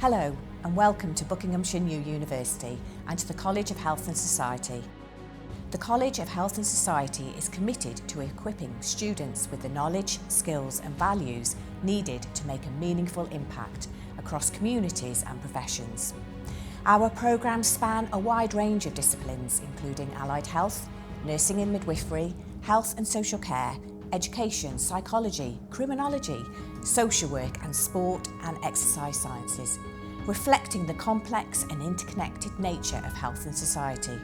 Hello and welcome to Buckinghamshire New University and to the College of Health and Society. The College of Health and Society is committed to equipping students with the knowledge, skills and values needed to make a meaningful impact across communities and professions. Our programmes span a wide range of disciplines including allied health, nursing and midwifery, health and social care, education, psychology, criminology, social work and sport and exercise sciences, reflecting the complex and interconnected nature of health and society.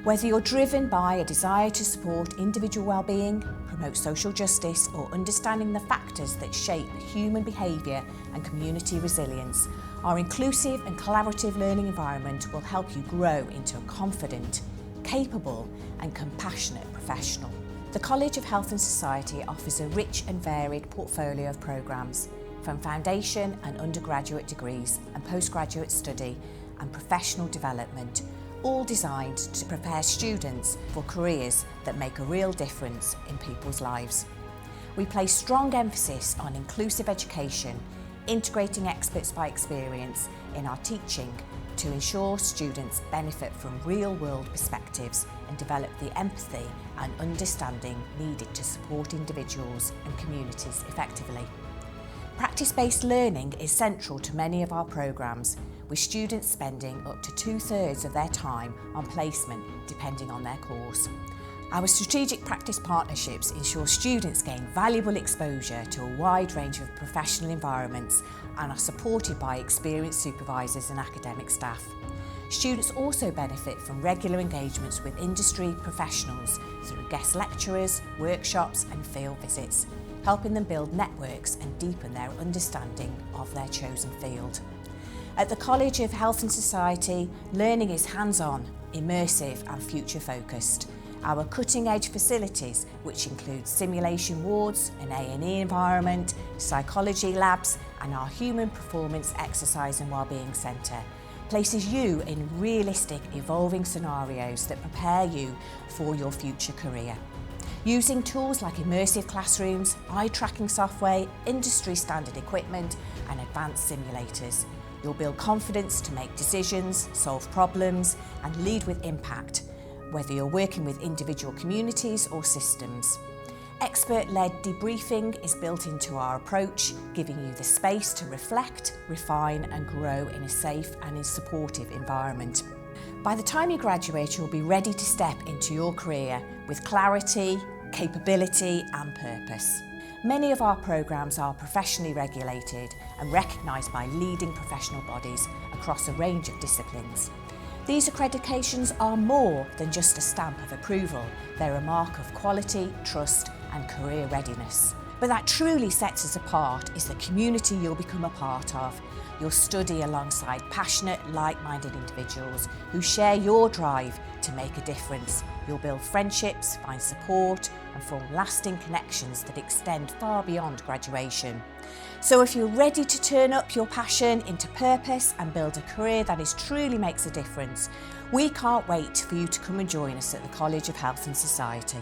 Whether you're driven by a desire to support individual well-being, promote social justice or understanding the factors that shape human behaviour and community resilience, our inclusive and collaborative learning environment will help you grow into a confident, capable and compassionate professional. The College of Health and Society offers a rich and varied portfolio of programmes, from foundation and undergraduate degrees and postgraduate study and professional development, all designed to prepare students for careers that make a real difference in people's lives. We place strong emphasis on inclusive education, integrating experts by experience in our teaching to ensure students benefit from real-world perspectives and develop the empathy and understanding needed to support individuals and communities effectively. Practice-based learning is central to many of our programmes, with students spending up to 2/3 of their time on placement depending on their course. Our strategic practice partnerships ensure students gain valuable exposure to a wide range of professional environments and are supported by experienced supervisors and academic staff. Students also benefit from regular engagements with industry professionals through guest lecturers, workshops and field visits, helping them build networks and deepen their understanding of their chosen field. At the College of Health and Society, learning is hands-on, immersive and future-focused. Our cutting-edge facilities, which include simulation wards, an A&E environment, psychology labs and our Human Performance Exercise and Wellbeing Centre, places you in realistic, evolving scenarios that prepare you for your future career. Using tools like immersive classrooms, eye-tracking software, industry-standard equipment and advanced simulators, you'll build confidence to make decisions, solve problems and lead with impact, whether you're working with individual communities or systems. Expert-led debriefing is built into our approach, giving you the space to reflect, refine and grow in a safe and supportive environment. By the time you graduate, you'll be ready to step into your career with clarity, capability and purpose. Many of our programmes are professionally regulated and recognised by leading professional bodies across a range of disciplines. These accreditations are more than just a stamp of approval. They're a mark of quality, trust and career readiness. But that truly sets us apart is the community you'll become a part of. You'll study alongside passionate, like-minded individuals who share your drive to make a difference. You'll build friendships, find support and form lasting connections that extend far beyond graduation. So if you're ready to turn up your passion into purpose and build a career that truly makes a difference, we can't wait for you to come and join us at the College of Health and Society.